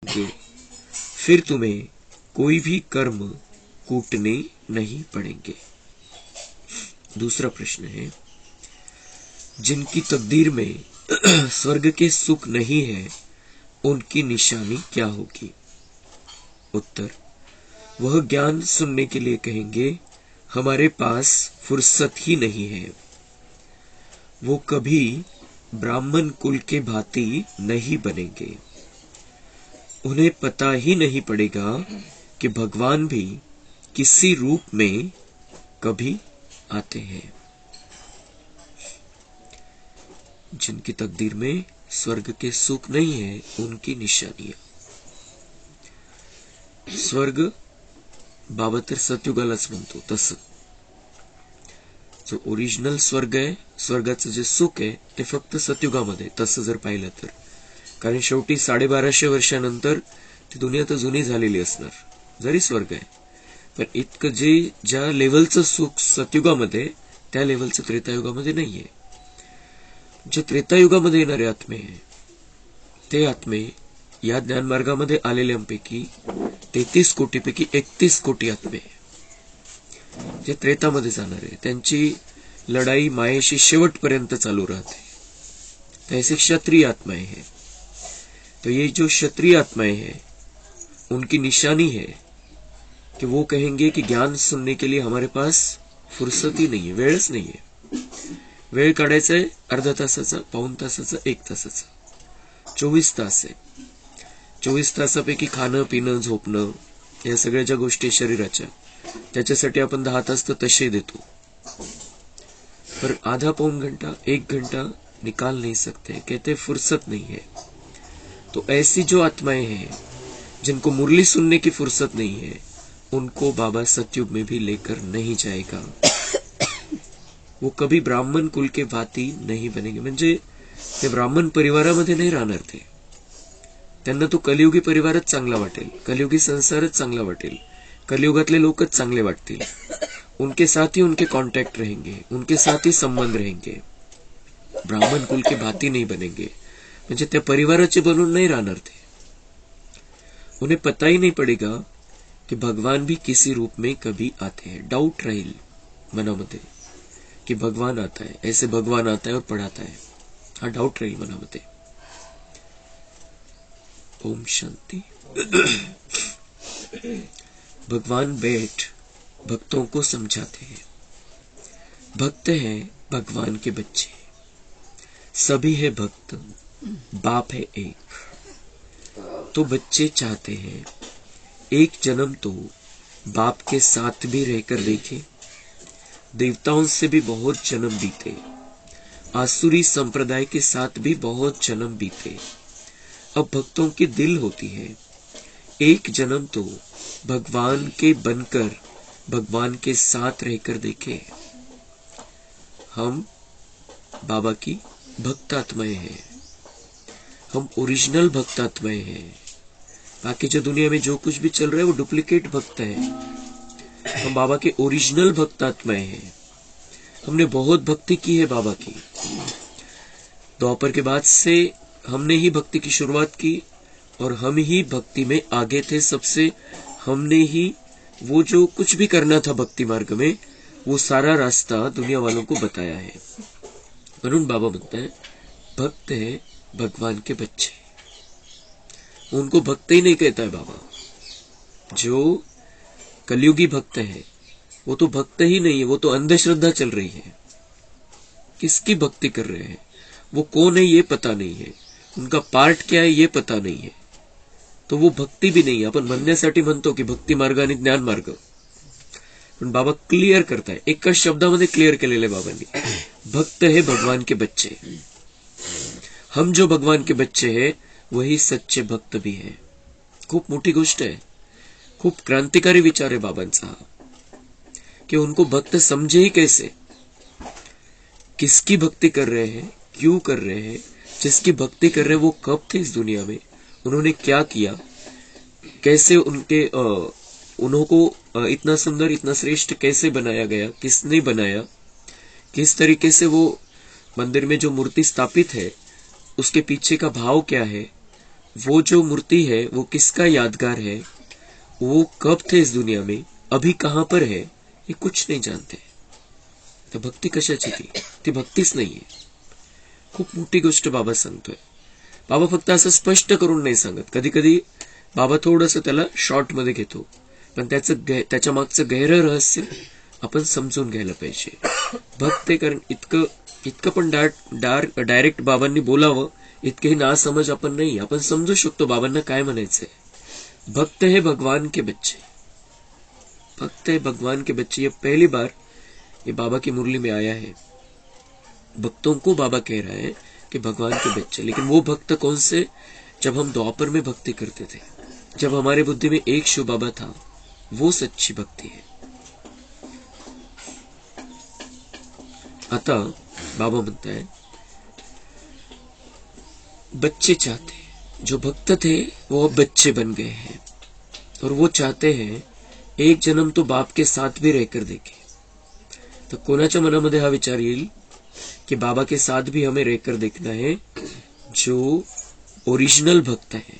कि फिर तुम्हें कोई भी कर्म कूटने नहीं पड़ेंगे। दूसरा प्रश्न है, जिनकी तकदीर में स्वर्ग के सुख नहीं है उनकी निशानी क्या होगी? उत्तर, वह ज्ञान सुनने के लिए कहेंगे हमारे पास फुर्सत ही नहीं है। वो कभी ब्राह्मण कुल के भांति नहीं बनेंगे। उन्हें पता ही नहीं पड़ेगा कि भगवान भी किसी रूप में कभी आते हैं। जिनकी तकदीर में स्वर्ग के सुख नहीं है उनकी निशानियां। स्वर्ग बाबा तर सतयुगालाच म्हणतो तसं जो ओरिजिनल स्वर्ग आहे, स्वर्गाचं जे सुख आहे ते फक्त सतयुगामध्ये, तसं जर पाहिलं तर. कारण शेवटी 1250 वर्षानंतर ती दुनिया तर जुनी झालेली असणार जरी स्वर्ग आहे, पण इतकं जे ज्या लेवलचं सुख सतयुगामध्ये त्या लेवलचं त्रेतायुगामध्ये नाहीये. जे त्रेतायुगामध्ये येणारे आत्मे ते आत्मे या ज्ञानमार्गामध्ये आलेल्यांपैकी 33 कोटीपैकी 31 कोटी आत्मे जे त्रेतामध्ये जाणार आहे, त्यांची लढाई मायेशी शेवटपर्यंत चालू राहते. तो ऐसे क्षत्रिय आत्माएं हैं. तो ये जो क्षत्रिय आत्माएं हैं उनकी निशानी है कि वो कहेंगे कि ज्ञान सुनने के लिए हमारे पास फुर्सत ही नहीं है, वेळच नहीं है. वेळ काढायचा आहे अर्धा तासाचा, पाऊण तासाचा, 1 तासाचा, 24 तास आहे. 24 तासापैकी खाणं पिणं झोपणं या सगळ्या ज्या गोष्टी शरीराच्या, त्याच्यासाठी आपण 10 तास तर तसे देतो, पर आधा पौन घंटा 1 घंटा निकाल नहीं सकते, कहते फुर्सत नहीं है. तो ऐसी जो आत्माएं हैं जिनको मुरली सुनने की फुर्सत नहीं है उनको बाबा सतयुग में भी लेकर नहीं जाएगा. वो कभी ब्राह्मण कुल के भांति नहीं बनेंगे. म्हणजे ते ब्राह्मण परिवारामध्ये नाही राहणार. ते त्यांना तो कलियुगी परिवारच चांगला वाटेल, कलियुगी संसारच चांगला वाटेल, कलियुगातले लोकच चांगले वाटतील. उनके साथ ही उनके कांटेक्ट रहेंगे, उनके साथ ही संबंध रहेंगे. ब्राह्मण कुल के भांति नहीं बनेंगे. म्हणजे त्या परिवाराचे बनून नहीं राहणार ते. उन्हें पता ही नहीं पड़ेगा कि भगवान भी किसी रूप में कभी आते हैं. डाउट रहेल मनामध्ये कि भगवान आता है, ऐसे भगवान आता है और पढ़ाता है, हा डाउट रहेल मनामध्ये. ओम शांति. भगवान बैठ भक्तों को समझाते हैं. भक्त हैं भगवान के बच्चे, सभी है भक्त, बाप है एक. तो बच्चे चाहते हैं एक जन्म तो बाप के साथ भी रहकर देखे. देवताओं से भी बहुत जन्म बीते, आसुरी संप्रदाय के साथ भी बहुत जन्म बीते. अब भक्तों की दिल होती है एक जन्म तो भगवान के बनकर भगवान के साथ रहकर देखे. हम बाबा की भक्तात्माएं हैं, हम ओरिजिनल भक्तात्माएं हैं. बाकी जो दुनिया में जो कुछ भी चल रहा है वो डुप्लीकेट भक्त है. हम बाबा के ओरिजिनल भक्तात्माएं हैं. हमने बहुत भक्ति की है बाबा की. द्वापर के बाद से हमने ही भक्ति की शुरुआत की और हम ही भक्ति में आगे थे सबसे. हमने ही वो जो कुछ भी करना था भक्ति मार्ग में वो सारा रास्ता दुनिया वालों को बताया है. म्हणून बाबा म्हणते हैं भक्त है भगवान के बच्चे. उनको भक्त ही नहीं कहता है बाबा. जो कलयुगी भक्त है वो तो भक्त ही नहीं है, वो तो अंधश्रद्धा चल रही है. किसकी भक्ति कर रहे हैं, वो कौन है ये पता नहीं है, उनका पार्ट क्या है ये पता नहीं है, तो वो भक्ती भी नाही. आपण म्हणण्यासाठी म्हणतो की भक्ती मार्ग आणि ज्ञान मार्ग, पण बाबा क्लियर करताय, एका शब्दामध्ये क्लियर केलेले बाबांनी. भक्त है भगवान के बच्चे. हम जो भगवान के बच्चे हैं वही सच्चे भक्त भी है. खूप मोठी गोष्ट है, खूप क्रांतिकारी विचार है बाबांचा कि उनको भक्त समझे ही कैसे, किसकी भक्ति कर रहे हैं, क्यों कर रहे हैं. जिसकी भक्ति कर रहे हैं वो कब थे इस दुनिया में, उन्होंने क्या किया, कैसे उनको इतना सुंदर इतना श्रेष्ठ कैसे बनाया गया, किसने बनाया, किस तरीके से वो मंदिर में जो मूर्ति स्थापित है उसके पीछे का भाव क्या है, वो जो मूर्ति है वो किसका यादगार है, वो कब थे इस दुनिया में, अभी कहां पर है, ये कुछ नहीं जानते. तर भक्ती कशाची ती भक्तीच नाहीये. खूप मोठी गोष्ट बाबा सांगतोय. बाबा फक्त असं स्पष्ट करून नाही सांगत. कधी कधी बाबा थोडंसं त्याला शॉर्ट मध्ये घेतो, पण त्याच्या मागचं गहरं रहस्य आपण समजून घ्यायला पाहिजे. भक्त आहे कारण इतकं पण डायरेक्ट बाबांनी बोलावं इतकेही ना समज आपण नाही. आपण समजू शकतो बाबांना काय म्हणायचंय. भक्त है भगवान के बच्चे, भक्त है भगवान के बच्चे. ये पहली बार ये बाबा की मुरली में आया है. भक्तों को बाबा कह रहा है कि भगवान के बच्चे. लेकिन वो भक्त कौन से, जब हम द्वापर में भक्ति करते थे, जब हमारे बुद्धि में एक शिव बाबा था, वो सच्ची भक्ति है. आता बाबा म्हणता है बच्चे चाहते हैं, जो भक्त थे वो अब बच्चे बन गए हैं और वो चाहते हैं एक जन्म तो बाप के साथ भी रहकर देखे. तो कोणाच्या मनामध्ये हा विचार येईल कि बाबा के साथ भी हमें रहकर देखना है. जो ओरिजिनल भक्त है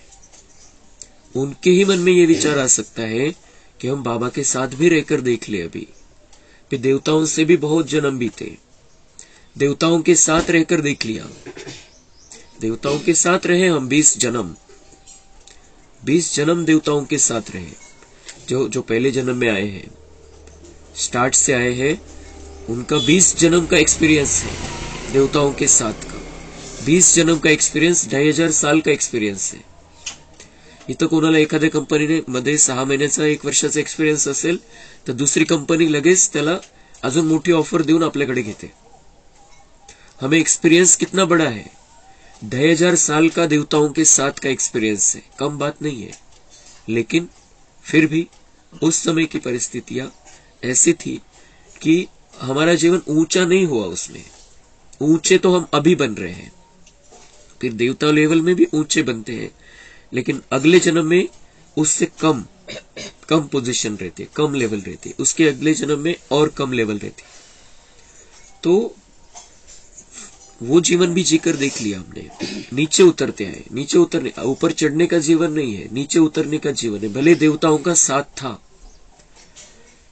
उनके ही मन में ये विचार आ सकता है कि हम बाबा के साथ भी रहकर देख ले. अभी फिर देवताओं से भी बहुत जन्म बीते, देवताओं के साथ रहकर देख लिया. देवताओं के साथ रहे हम 20 जन्म देवताओं के साथ रहे. जो पहले जन्म में आए हैं, स्टार्ट से आए हैं, उनका 20 जन्म का एक्सपीरियंस है देवताओं के साथ का. 20 जन्म का एक्सपीरियंस 2500 साल का एक्सपीरियंस आहे. इथं कोणाला एखाद्या कंपनीने मध्ये 6 महिन्याचा 1 वर्षाचा एक्सपीरियंस असेल तर दुसरी कंपनी लगेच त्याला अजून मोठी ऑफर देऊन आपल्याकडे घेते. हमें एक्सपीरियंस कितना बड़ा है, 2500 साल का देवताओं के साथ का एक्सपीरियंस है. कम बात नहीं है. लेकिन फिर भी उस समय की परिस्थितियां ऐसी थी कि हमारा जीवन ऊंचा नहीं हुआ. उसमें ऊंचे तो हम अभी बन रहे हैं, फिर देवता लेवल में भी ऊंचे बनते हैं, लेकिन अगले जन्म में उससे कम पोजीशन रहती है, कम लेवल रहती है. उसके अगले जन्म में और कम लेवल रहती है. तो वो जीवन भी जीकर देख लिया हमने. नीचे उतरते आए. नीचे उतरने, ऊपर चढ़ने का जीवन नहीं है, नीचे उतरने का जीवन है. भले देवताओं का साथ था.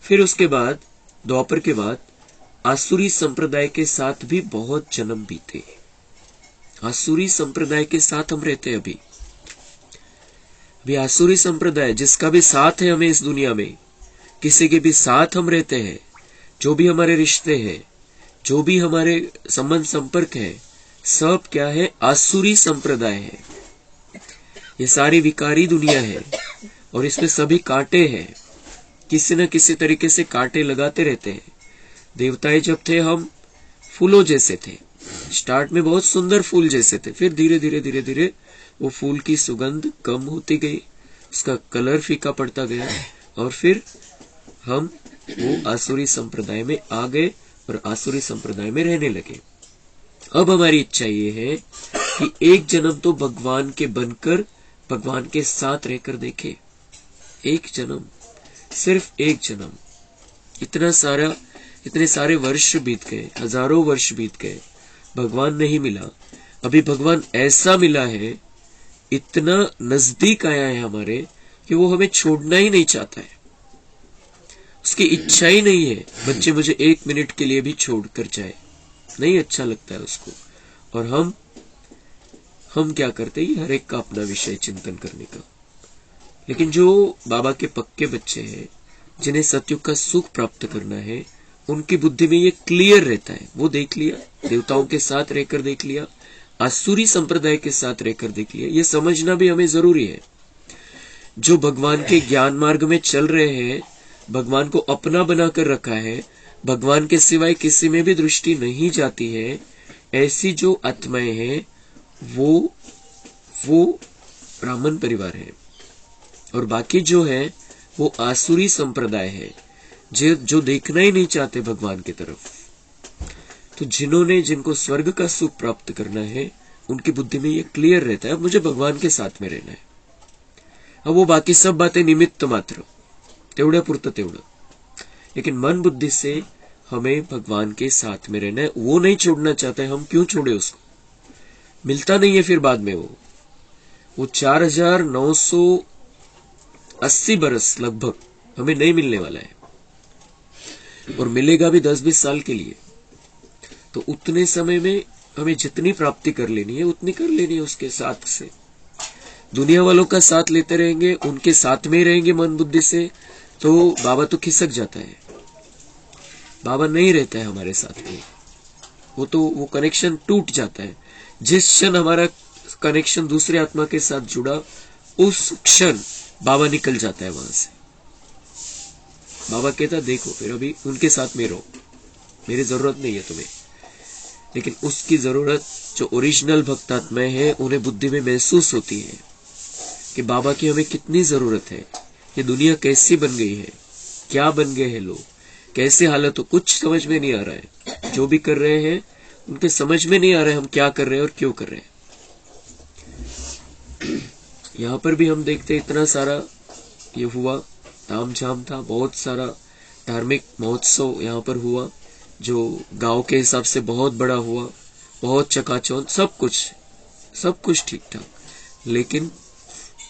फिर उसके बाद द्वापर के बाद आसुरी संप्रदाय के साथ भी बहुत जन्म बीते. आसुरी संप्रदाय के साथ हम रहते हैं. अभी आसुरी संप्रदाय जिसका भी साथ है हमें इस दुनिया में, किसी के भी साथ हम रहते हैं, जो भी हमारे रिश्ते हैं, जो भी हमारे संबंध संपर्क है, सब क्या है, आसुरी संप्रदाय है. ये सारी विकारी दुनिया है और इसमें सभी कांटे हैं. किसी न किसी तरीके से कांटे लगाते रहते हैं. देवताएं जब थे हम फूलों जैसे थे. स्टार्ट में बहुत सुंदर फूल जैसे थे, फिर धीरे धीरे धीरे धीरे वो फूल की सुगंध कम होती गई, उसका कलर फीका पड़ता गया और फिर हम वो आसुरी संप्रदाय में आ गए और आसुरी संप्रदाय में रहने लगे. अब हमारी इच्छा ये है कि एक जन्म तो भगवान के बनकर भगवान के साथ रहकर देखे. एक जन्म, सिर्फ एक जन्म. इतने सारे वर्ष बीत गए, हजारों वर्ष बीत गए, भगवान नहीं मिला. अभी भगवान ऐसा मिला है, इतना नजदीक आया है हमारे कि वो हमें छोड़ना ही नहीं चाहता है. उसकी इच्छा ही नहीं है बच्चे मुझे 1 मिनट के लिए भी छोड़कर जाए. नहीं अच्छा लगता है उसको. और हम क्या करते हैं, हर एक का अपना विषय चिंतन करने का. लेकिन जो बाबा के पक्के बच्चे हैं, जिन्हें सतयुग का सुख प्राप्त करना है, उनकी बुद्धि में ये क्लियर रहता है. वो देख लिया, देवताओं के साथ रहकर देख लिया, आसुरी संप्रदाय के साथ रहकर देख लिया. ये समझना भी हमें जरूरी है. जो भगवान के ज्ञान मार्ग में चल रहे हैं, भगवान को अपना बनाकर रखा है, भगवान के सिवाय किसी में भी दृष्टि नहीं जाती है, ऐसी जो आत्माएं हैं वो ब्राह्मण परिवार है. और बाकी जो है वो आसुरी संप्रदाय है, जो देखना ही नहीं चाहते भगवान की तरफ. तो जिनको स्वर्ग का सुख प्राप्त करना है, उनकी बुद्धि में ये क्लियर रहता है, मुझे भगवान के साथ में रहना है. अब वो बाकी सब बातें निमित्त मात्र, तेवढ्या पुरतं तेवढं. लेकिन मन बुद्धि से हमें भगवान के साथ में रहना है. वो नहीं छोड़ना चाहता है. हम क्यों छोड़े उसको, मिलता नहीं है फिर बाद में वो. वो 4980 बरस लगभग हमें नहीं मिलने वाला है, और मिलेगा भी 10-20 साल के लिए। तो उतने समय में हमें जितनी प्राप्ति कर लेनी है उतनी कर लेनी है उसके साथ से। दुनिया वालों का साथ लेते रहेंगे, उनके साथ में ही रहेंगे मन बुद्धि से, तो बाबा तो खिसक जाता है। बाबा नहीं रहता है हमारे साथ में, वो कनेक्शन टूट जाता है। जिस क्षण हमारा कनेक्शन दूसरे आत्मा के साथ जुड़ा, उस क्षण बाबा निकल जाता है वहां से। बाबा कहता देखो फिर अभी उनके साथ में रहो, मेरी जरूरत नहीं है तुम्हें। लेकिन उसकी जरूरत जो ओरिजिनल भक्तात्मा है उन्हें बुद्धि में महसूस होती है कि बाबा की हमें कितनी जरूरत है। ये दुनिया कैसी बन गई है, क्या बन गए हैं लोग, कैसे हालत हो, कुछ समझ में नहीं आ रहा है। जो भी कर रहे हैं उनके समझ में नहीं आ रहा है हम क्या कर रहे हैं और क्यों कर रहे हैं। यहाँ पर भी हम देखते इतना सारा ये हुआ, तामझाम था, बहुत सारा धार्मिक महोत्सव यहाँ पर हुआ जो गांव के हिसाब से बहुत बड़ा हुआ, बहुत चकाचौंध, सब कुछ ठीक ठाक, लेकिन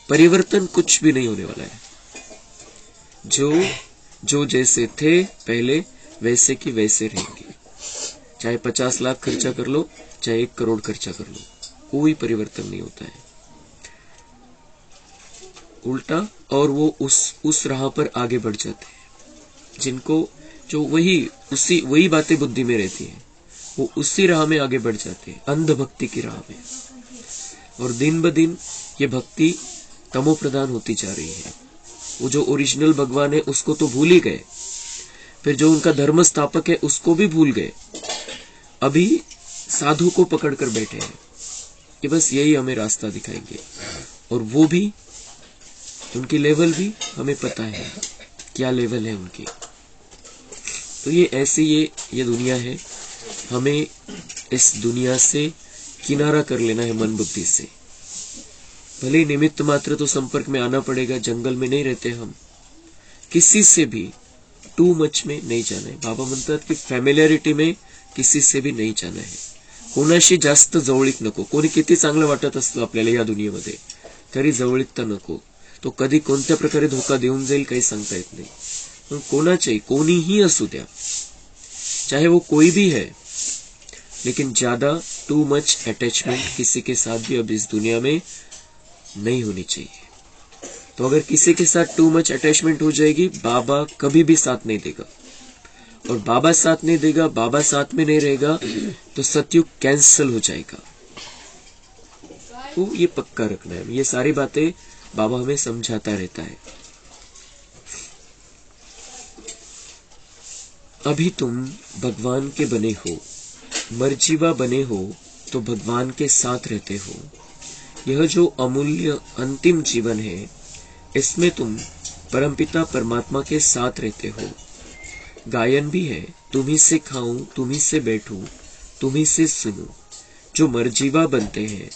परिवर्तन कुछ भी नहीं होने वाला है। जो जैसे थे पहले वैसे की वैसे रहेंगे। चाहे 50 लाख खर्चा कर लो, चाहे 1 करोड़ खर्चा कर लो, कोई परिवर्तन नहीं होता है उल्टा। और वो उस राह पर आगे बढ़ जाते हैं जिनको जो वही बातें बुद्धि में रहती है, वो उसी राह में आगे बढ़ जाते हैं, अंध भक्ति की राह में। और दिन ब दिन ये भक्ति तमो प्रधान होती जा रही है। वो जो ओरिजिनल भगवान है उसको तो भूल ही गए, फिर जो उनका धर्म स्थापक है उसको भी भूल गए। अभी साधु को पकड़ कर बैठे हैं कि बस यही हमें रास्ता दिखाएंगे, और वो भी उनकी लेवल भी हमें पता है क्या लेवल है उनकी। तो ये ऐसी ये दुनिया है। हमें इस दुनिया से किनारा कर लेना है मन बुद्धि से। भले ही निमित्त मात्र तो संपर्क में आना पड़ेगा, जंगल में नहीं रहते हम, किसी से भी टू मच में नहीं जाना है। बाबा म्हणतात की फॅमिलियरिटी में किसी से भी नहीं जाना है। कोणाशी जास्त जवळीक नको। कोणी किती चांगलं वाटत असतं आपल्याला या दुनियेमध्ये, तरी जवळीकता नको। तो कधी कोणत्या प्रकारे धोका देऊन जाईल काही सांगता येत नाही। पण कोणीही असू द्या, चाहे वो कोई भी है, लेकिन ज्यादा टू मच अटैचमेंट किसी के साथ भी अब इस दुनिया में नहीं होनी चाहिए। तो अगर किसी के साथ टू मच अटैचमेंट हो जाएगी, बाबा कभी भी साथ नहीं देगा। और बाबा साथ नहीं देगा, बाबा साथ में नहीं रहेगा, तो सतयुग कैंसिल हो जाएगा। तो ये पक्का रखना है। ये सारी बातें बाबा हमें समझाता रहता है। अभी तुम भगवान के बने हो, मर्जीवा बने हो, तो भगवान के साथ रहते हो। यह जो अमूल्य अंतिम जीवन है, इसमें तुम परमपिता परमात्मा के साथ रहते हो। गायन भी है, तुम्ही से खाऊं, तुम्ही से बैठूं, तुम्ही से सुनूं। जो मर्जीवा बनते हैं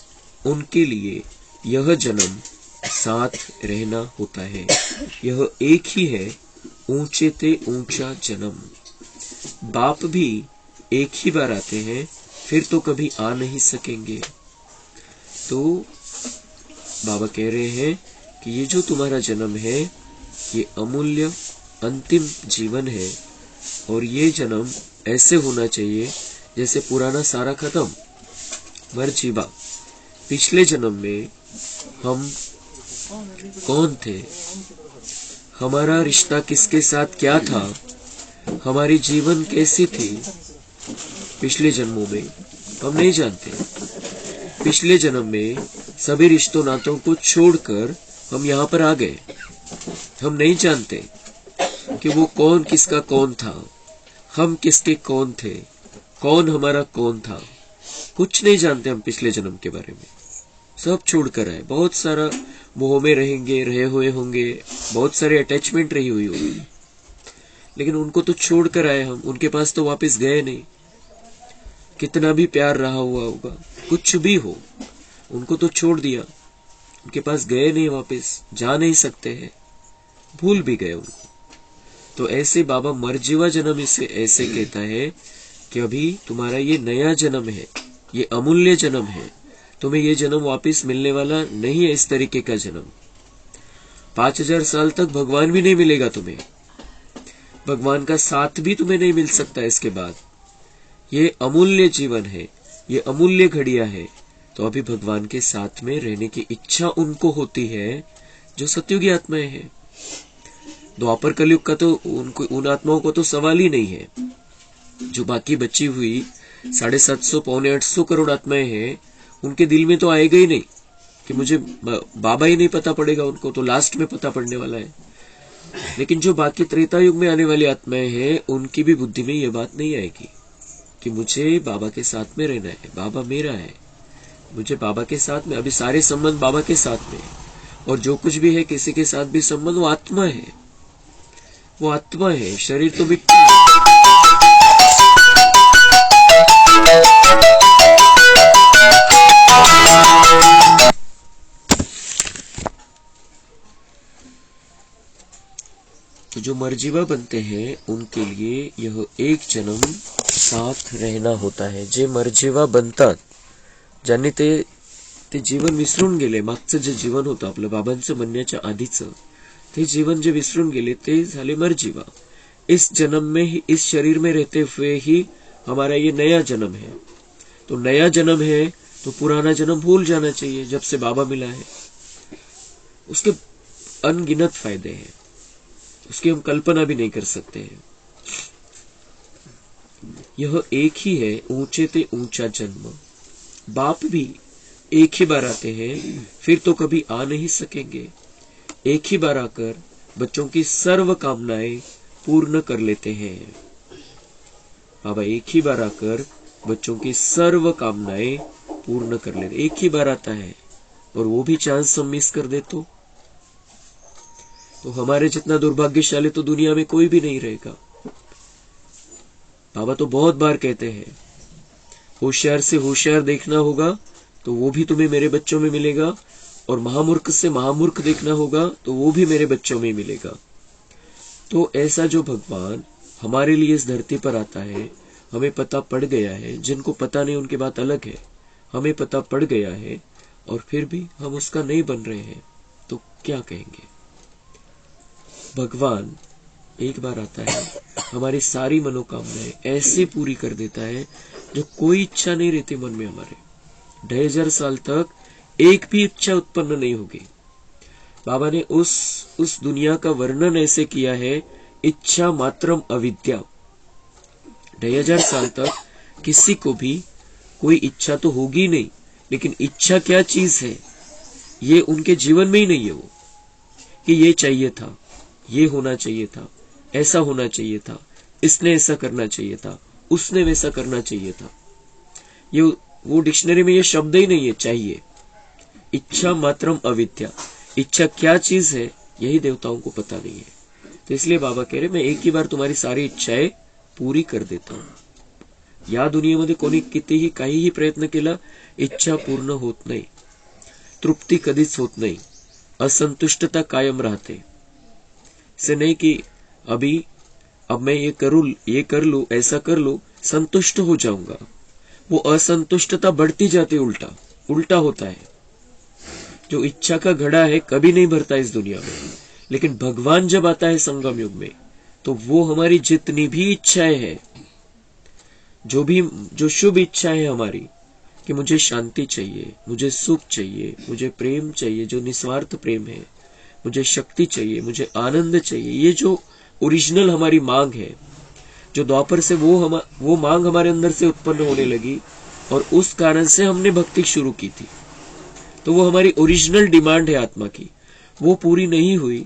उनके लिए यह जन्म साथ रहना होता है। यह एक ही है, ऊंचे ते ऊंचा जन्म। बाप भी एक ही बार आते हैं, फिर तो कभी आ नहीं सकेंगे। तो बाबा कह रहे हैं कि ये जो तुम्हारा जन्म है, ये अमूल्य अंतिम जीवन है, और ये जन्म ऐसे होना चाहिए जैसे पुराना सारा खत्म। मर्जीवा, पिछले जन्म में हम कौन थे, हमारा रिश्ता किसके साथ क्या था, हमारी जीवन कैसी थी, पिछले जन्मों में हम नहीं जानते। पिछले जन्म में सभी रिश्तों नातों को छोड़कर हम यहाँ पर आ गए। हम नहीं जानते कि वो कौन किसका कौन था, हम किसके कौन थे, कौन हमारा कौन था। कुछ नहीं जानते हम पिछले जन्म के बारे में। सब छोड़कर आए। बहुत सारा मोह में रहे हुए होंगे, बहुत सारे अटैचमेंट रही हुई होगी, लेकिन उनको तो छोड़कर आए हम। उनके पास तो वापस गए नहीं। कितना भी प्यार रहा हुआ होगा, कुछ भी हो, उनको तो छोड़ दिया। उनके पास गए नहीं, वापस जा नहीं सकते हैं, भूल भी गए उनको। तो ऐसे बाबा मर्जीवा जन्म इसे ऐसे कहता है कि अभी तुम्हारा ये नया जन्म है, ये अमूल्य जन्म है, तुम्हें ये जन्म वापस मिलने वाला नहीं है, इस तरीके का जन्म। 5000 साल तक भगवान भी नहीं मिलेगा तुम्हें, भगवान का साथ भी तुम्हें नहीं मिल सकता इसके बाद। ये अमूल्य जीवन है, ये अमूल्य घड़ियां है। तो अभी भगवान के साथ में रहने की इच्छा उनको होती है जो सत्युगी आत्माएं हैं। द्वापर कलयुग का तो उनको, उन आत्माओं को तो सवाल ही नहीं है। जो बाकी बची हुई 750 पौने 800 करोड़ आत्माएं हैं, उनके दिल में तो आएगा ही नहीं कि मुझे बाबा ही नहीं पता पड़ेगा, उनको तो लास्ट में पता पड़ने वाला है। लेकिन जो बाकी त्रेता युग में आने वाली आत्माएं हैं, उनकी भी बुद्धि में ये बात नहीं आएगी कि मुझे बाबा के साथ में रहना है, बाबा मेरा है, मुझे बाबा के साथ में, अभी सारे संबंध बाबा के साथ में, और जो कुछ भी है किसी के साथ भी संबंध, वो आत्मा है, वो आत्मा है। शरीर तो मिट्टी है। तो जो मर्जीवा बनते हैं उनके लिए यह एक जन्म साथ रहना होता है। जे मर्जीवा बनतात, ज्यांनी ते जीवन विसरून गेले, मागचं जे जीवन होतं आपलं बाबांचं बनण्याच्या आधीचं, ते जीवन जे विसरून गेले ते झाले मर्जीवा। इस जन्म में ही, इस शरीर में रहते हुए ही हमारा ये नया जन्म है। तो नया जन्म है तो पुराना जन्म भूल जाना चाहिए। जब से बाबा मिला है उसके अनगिनत फायदे हैं, उसकी हम कल्पना भी नहीं कर सकते हैं। यह एक ही है ऊंचे ते ऊंचा जन्म। बाप भी एक ही बार आते हैं, फिर तो कभी आ नहीं सकेंगे। एक ही बार आकर बच्चों की सर्व कामनाएं पूर्ण कर लेते हैं। बाबा एक ही बार आकर बच्चों की सर्व कामनाएं पूर्ण कर लेते, एक ही बार आता है, और वो भी चांस हम मिस कर दे तो हमारे जितना दुर्भाग्यशाली तो दुनिया में कोई भी नहीं रहेगा। बाबा तो बहुत बार कहते हैं, होशियार से होशियार देखना होगा तो वो भी तुम्हें मेरे बच्चों में मिलेगा, और महामूर्ख से महामूर्ख देखना होगा तो वो भी मेरे बच्चों में मिलेगा। तो ऐसा जो भगवान हमारे लिए इस धरती पर आता है, हमें पता पड़ गया है। जिनको पता नहीं उनकी बात अलग है, हमें पता पड़ गया है और फिर भी हम उसका नहीं बन रहे हैं, तो क्या कहेंगे। भगवान एक बार आता है, हमारी सारी मनोकामनाएं ऐसे पूरी कर देता है जो कोई इच्छा नहीं रहती मन में हमारे। 2500 साल तक एक भी इच्छा उत्पन्न नहीं होगी। बाबा ने उस दुनिया का वर्णन ऐसे किया है, इच्छा मात्रम अविद्या। 2500 साल तक किसी को भी कोई इच्छा तो होगी नहीं, लेकिन इच्छा क्या चीज है ये उनके जीवन में ही नहीं है। वो कि ये चाहिए था, ये होना चाहिए था, ऐसा होना चाहिए था, इसने ऐसा करना चाहिए था, उसने वैसा करना चाहिए था, ये वो डिक्शनरी में ये शब्द ही नहीं है चाहिए। इच्छा मात्रम अविद्या, इच्छा क्या चीज है यही देवताओं को पता नहीं है। तो इसलिए बाबा कह रहे मैं एक ही बार तुम्हारी सारी इच्छाएं पूरी कर देता हूं। या दुनियेमध्ये कोणी कितीही काहीही प्रयत्न केला, इच्छा पूर्ण होत नाही, तृप्ती कधीच होत नाही, असंतुष्टता कायम राहते। से नहीं कि अब मैं ये कर लूं, ऐसा कर लूं, संतुष्ट हो जाऊंगा। वो असंतुष्टता बढ़ती जाती, उल्टा होता है। जो इच्छा का घड़ा है कभी नहीं भरता इस दुनिया में, लेकिन भगवान जब आता है संगम युग में, तो वो हमारी जितनी भी इच्छाएं हैं, जो शुभ इच्छा है हमारी, कि मुझे शांति चाहिए, मुझे सुख चाहिए, मुझे प्रेम चाहिए जो निस्वार्थ प्रेम है, मुझे शक्ति चाहिए, मुझे आनंद चाहिए, ये जो ओरिजिनल हमारी मांग है, जो द्वापर से वो मांग हमारे अंदर से उत्पन्न होने लगी, और उस कारण से हमने भक्ति शुरू की थी। तो वो हमारी ओरिजिनल डिमांड है आत्मा की, वो पूरी नहीं हुई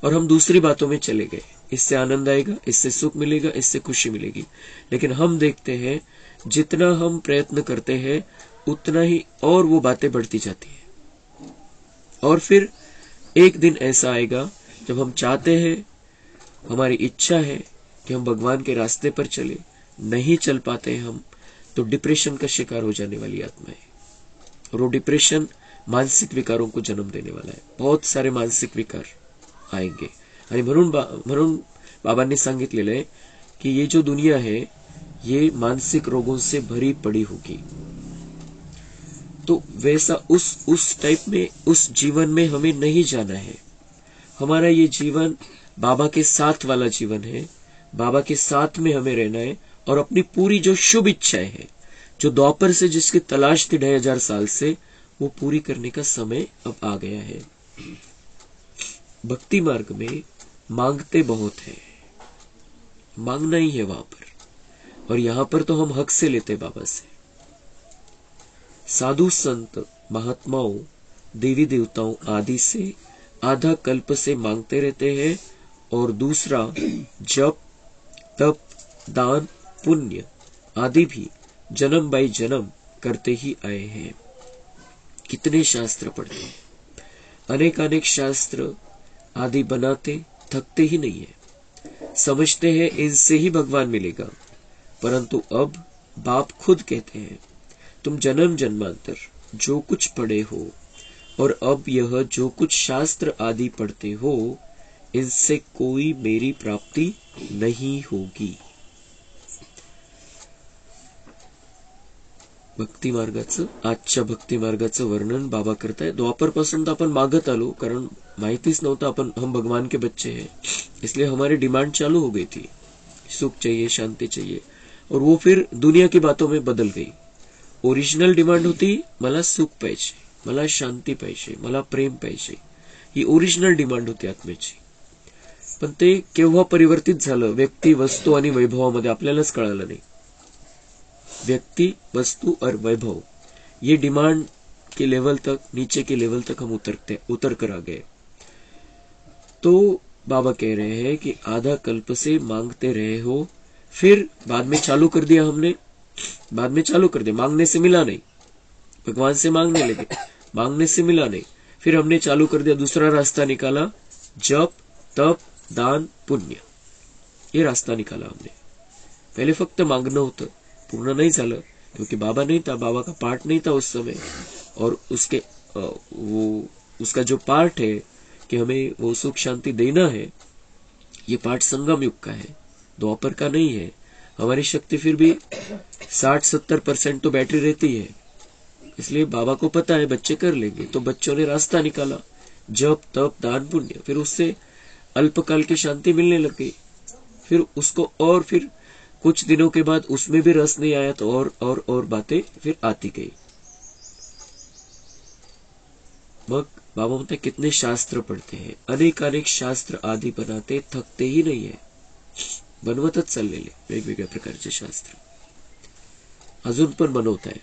और हम दूसरी बातों में चले गए। इससे आनंद आएगा, इससे सुख मिलेगा, इससे खुशी मिलेगी। लेकिन हम देखते हैं जितना हम प्रयत्न करते हैं उतना ही और वो बातें बढ़ती जाती है। और फिर एक दिन ऐसा आएगा जब हम चाहते हैं, हमारी इच्छा है कि हम भगवान के रास्ते पर चले, नहीं चल पाते हैं हम, तो डिप्रेशन का शिकार हो जाने वाली आत्मा है। और वो डिप्रेशन मानसिक विकारों को जन्म देने वाला है। बहुत सारे मानसिक विकार आएंगे। आणि म्हणून बाबांनी सांगितलेलं आहे की ये जो दुनिया है ये मानसिक रोगों से भरी पड़ी होगी। तो वैसा उस टाइप में, उस जीवन में हमें नहीं जाना है। हमारा ये जीवन बाबा के साथ वाला जीवन है। बाबा के साथ में हमें रहना है और अपनी पूरी जो शुभ इच्छाएं हैं, जो द्वापर से जिसकी तलाश थी 2500 साल से, वो पूरी करने का समय अब आ गया है। भक्ति मार्ग में मांगते बहुत है, मांगना ही है वहां पर, और यहां पर तो हम हक से लेते बाबा से। साधु संत महात्माओं, देवी देवताओं आदि से आधा कल्प से मांगते रहते हैं, और दूसरा जप तप दान पुण्य आदि भी जन्म बाई जन्म करते ही आए हैं। कितने शास्त्र पढ़ते हैं, अनेक शास्त्र आदि बनाते थकते ही नहीं है। समझते हैं इनसे ही भगवान मिलेगा, परंतु अब बाप खुद कहते हैं, तुम जन्म जन्मांतर जो कुछ पढ़े हो और अब यह जो कुछ शास्त्र आदि पढ़ते हो, इनसे कोई मेरी प्राप्ति नहीं होगी। भक्ती मार्गाचं, आजच्या भक्ती मार्गाचं वर्णन बाबा करताय। द्वापर पासून तो आपण मागत आलो, कारण माहितीच नव्हतं आपण हम भगवान के बच्चे हैं, इसलिए हमारी डिमांड चालू हो गई थी, सुख चाहिए, शांति चाहिए, और वो फिर दुनिया की बातों में बदल गई। ओरिजिनल डिमांड होती मला सुख पाहिजे, मला शांती पाहिजे, मला प्रेम पाहिजे, ही ओरिजिनल डिमांड होती आत्म्याची। पण ते केव्हा परिवर्तित झालं व्यक्ती, वस्तू आणि वैभवामध्ये आपल्यालाच कळालं नाही। व्यक्ति, वस्तु और वैभव, ये डिमांड के लेवल तक, नीचे के लेवल तक हम उतर कर आ गए। तो बाबा कह रहे हैं कि आधा कल्प से मांगते रहे हो, फिर बाद में चालू कर दिया हमने, बाद में चालू कर दिया, मांगने से मिला नहीं, भगवान से मांगने लगे, मांगने से मिला नहीं, फिर हमने चालू कर दिया, दूसरा रास्ता निकाला, जप तप दान पुण्य, ये रास्ता निकाला हमने। पहले फक्त मांगणं होतं, पूर्ण नहीं झालं, क्योंकि बाबा नहीं था, बाबा का पार्ट नहीं था उस समय, और उसके वो उसका जो पार्ट है कि हमें वो सुख शांति देना है, ये पार्ट संगम युग का है, द्वापर का नहीं है। हमारी शक्ति फिर भी 60-70% तो बैटरी रहती है, इसलिए बाबा को पता है बच्चे कर लेंगे, तो बच्चों ने रास्ता निकाला, जप तप दान पुण्य, फिर उससे अल्पकाल की शांति मिलने लग गई। फिर उसको, और फिर कुछ दिनों के बाद उसमें भी रस नहीं आया, तो और बातें फिर आती गई। मग बाबा म्हणते कितने शास्त्र पढ़ते हैं, अनेक शास्त्र आदि बनाते थकते ही नाही है, बनवतच चाललेले वेगवेगळ्या प्रकारचे शास्त्र, अजून पण बनवत आहे।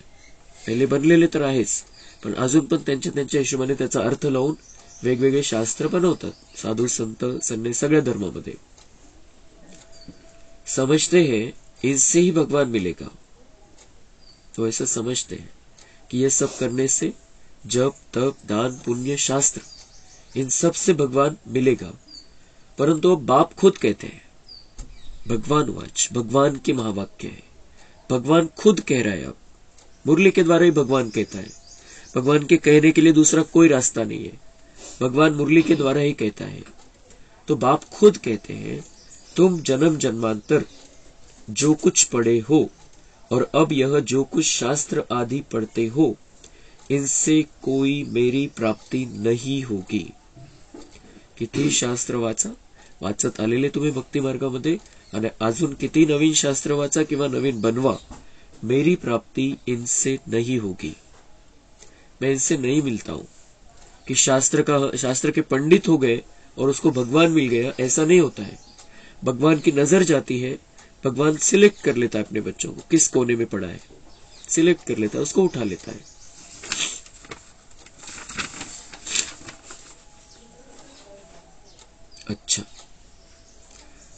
पहिले बनलेले तर आहेच, पण अजून पण त्यांच्या हिशोबाने त्याचा अर्थ लावून वेगवेगळे शास्त्र बनवतात, साधू संत संन्यासी सगळ्या धर्मामध्ये। समझते हैं इनसे ही भगवान मिलेगा, तो ऐसा समझते हैं कि ये सब करने से, जप तप दान पुण्य शास्त्र, इन सब से भगवान मिलेगा। परंतु अब बाप खुद कहते हैं, भगवान वाच, भगवान के महावाक्य है, भगवान खुद कह रहा है। अब मुरली के द्वारा ही भगवान कहता है, भगवान के कहने के लिए दूसरा कोई रास्ता नहीं है, भगवान मुरली के द्वारा ही कहता है। तो बाप खुद कहते हैं, तुम जन्म जन्मांतर जो कुछ पढ़े हो और अब यह जो कुछ शास्त्र आदि पढ़ते हो, इनसे कोई मेरी प्राप्ति नहीं होगी। किती शास्त्र वाचत आलेले तुम्ही भक्ती मार्गामध्ये, आणि अजून किती नवीन शास्त्र वाचा किंवा नवीन बनवा, मेरी प्राप्ति इनसे नहीं होगी। मैं इनसे नहीं मिलता हूं कि शास्त्र के पंडित हो गए और उसको भगवान मिल गया, ऐसा नहीं होता है। भगवान की नजर जाती है, भगवान सिलेक्ट कर लेता है अपने बच्चों को, किस कोने में पड़ा है, सिलेक्ट कर लेता है, उसको उठा लेता है। अच्छा,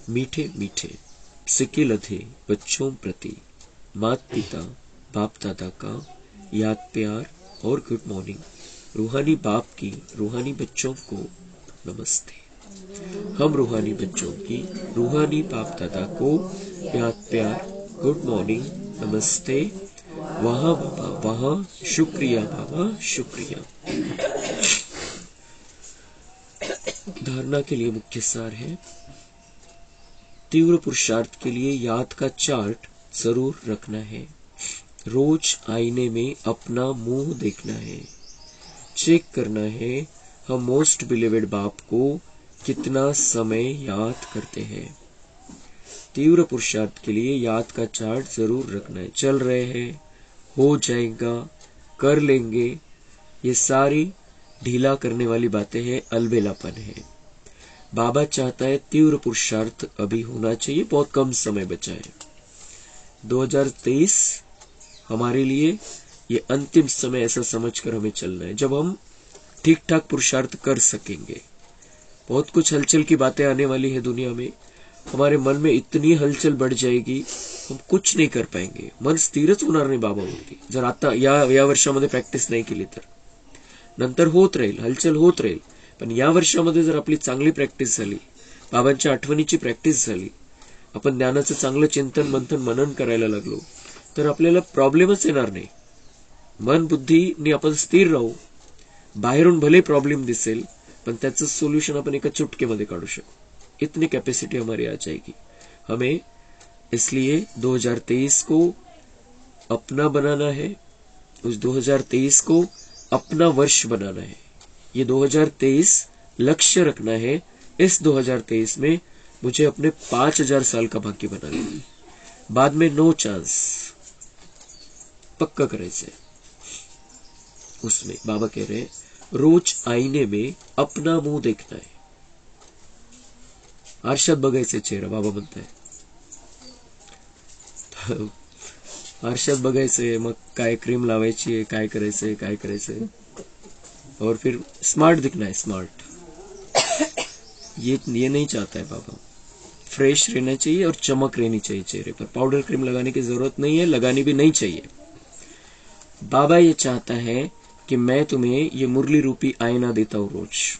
मीठे मीठे सिक्के लधे बच्चों प्रति माता पिता बाप दादा का याद प्यार और गुड मॉर्निंग। रूहानी बाप की रूहानी बच्चों को नमस्ते। हम रूहानी बच्चों की रूहानी बाप दादा को याद प्यार गुड मॉर्निंग नमस्ते। वहाँ बाबा वहाँ, शुक्रिया बाबा शुक्रिया। धारणा के लिए मुख्य सार है, तीव्र पुरुषार्थ के लिए याद का चार्ट जरूर रखना है। रोज आईने में अपना मुंह देखना है, चेक करना है हम मोस्ट बिलीवेड बाप को कितना समय याद करते हैं। तीव्र पुरुषार्थ के लिए याद का चार्ट जरूर रखना है। चल रहे हैं, हो जाएगा, कर लेंगे, ये सारी ढीला करने वाली बातें हैं, अलबेलापन है। बाबा चाहता है तीव्र पुरुषार्थ अभी होना चाहिए, बहुत कम समय बचा है। 2023 हमारे लिए ये अंतिम समय ऐसा समझकर हमें चलना है जब हम ठीक ठाक पुरुषार्थ कर सकेंगे। बहुत कुछ हलचल की बातें आने वाली है दुनिया में, हमारे मन में इतनी हलचल बढ़ जाएगी हम कुछ नाही कर पाएंगे, मन स्थिरच होणार नाही बाबावरती जर आता या वर्षामध्ये प्रॅक्टिस नाही केली तर। नंतर होत राहील, हलचल होत राहील, पण या वर्षामध्ये जर आपली चांगली प्रॅक्टिस झाली, बाबांच्या आठवणीची प्रॅक्टिस झाली, आपण ज्ञानाचं चांगलं चिंतन मंथन मनन करायला लागलो तर आपल्याला प्रॉब्लेमच येणार नाही। मन बुद्धीने आपण स्थिर राहू, बाहेरून भले प्रॉब्लेम दिसेल पण त्याचं सोल्यूशन आपण एका चुटकीमध्ये काढू शकू, इतनी कैपेसिटी हमारी आ जाएगी। हमें इसलिए 2023 को अपना बनाना है, उस 2023 को अपना वर्ष बनाना है। ये 2023 लक्ष्य रखना है, इस 2023 में मुझे अपने 5000 साल का भाग्य बनाना है। बाद में नो चांस, पक्का करायचंय। उसमें बाबा कह रहे हैं रोज आईने में अपना मुंह देखना है, आरशात बघायचे चेहरा, बाबा म्हणताय आरशात बघायचंय, मग काय क्रीम लावायची है, काय करायचंय और फिर स्मार्ट दिखना है, स्मार्ट। ये नहीं चाहता है बाबा। फ्रेश रहना चाहिए और चमक रहनी चाहिए चेहरे पर, पाउडर क्रीम लगाने की जरूरत नहीं है, लगानी भी नहीं चाहिए। बाबा ये चाहता है कि मैं तुम्हें ये मुरली रूपी आईना देता हूं रोज,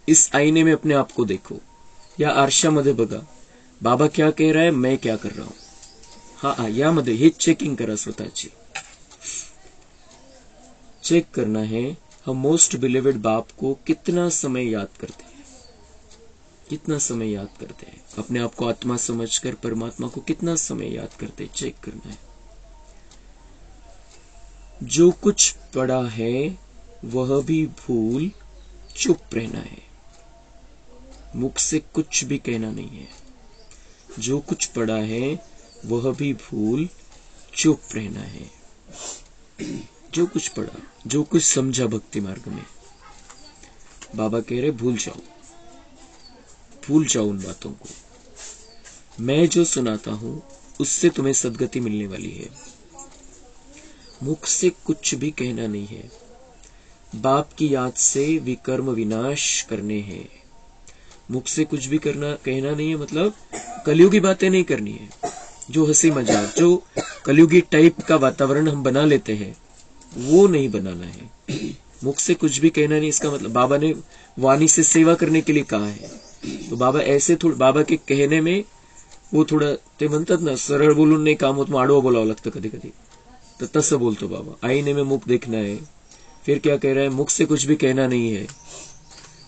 इस आईने में अपने आप को देखो या आरशामध्ये बघा, बाबा क्या कह रहा है, मैं क्या कर रहा हूं। हाँ, यामध्ये हे चेकिंग करा स्वतःची। चेक करना है हम मोस्ट बिलीवेड बाप को कितना समय याद करते हैं, कितना समय याद करते हैं, अपने आप को आत्मा समझकर परमात्मा को कितना समय याद करते हैं, चेक करना है। जो कुछ पड़ा है वह भी भूल चुप रहना है, मुख से कुछ भी कहना नहीं है। जो कुछ पड़ा है वह भी भूल चुप रहना है। जो कुछ पढ़ा, जो कुछ समझा भक्ति मार्ग में, बाबा कह रहे भूल जाओ उन बातों को। मैं जो सुनाता हूं उससे तुम्हें सद्गति मिलने वाली है। मुख से कुछ भी कहना नहीं है, बाप की याद से विकर्म विनाश करने हैं। मुख से कुछ भी कहना नहीं है, मतलब कलयुगी बातें नहीं करनी है। जो हंसी मजाक, जो कलयुगी टाइप का वातावरण हम बना लेते हैं वो नहीं बनाना है। मुख से कुछ भी कहना नहीं, इसका मतलब बाबा ने वाणी से सेवा करने के लिए कहा है, तो बाबा ऐसे थोड़ा, बाबा के कहने में वो थोड़ा ते म्हणतात ना, सरळ बोलून नाही काम होत, मग आडवं बोलावं लागतं कधी कधी, तो तसं बोलतो बाबा। आईने में मुख देखना है, फिर क्या कह रहा है, मुख से कुछ भी कहना नहीं है।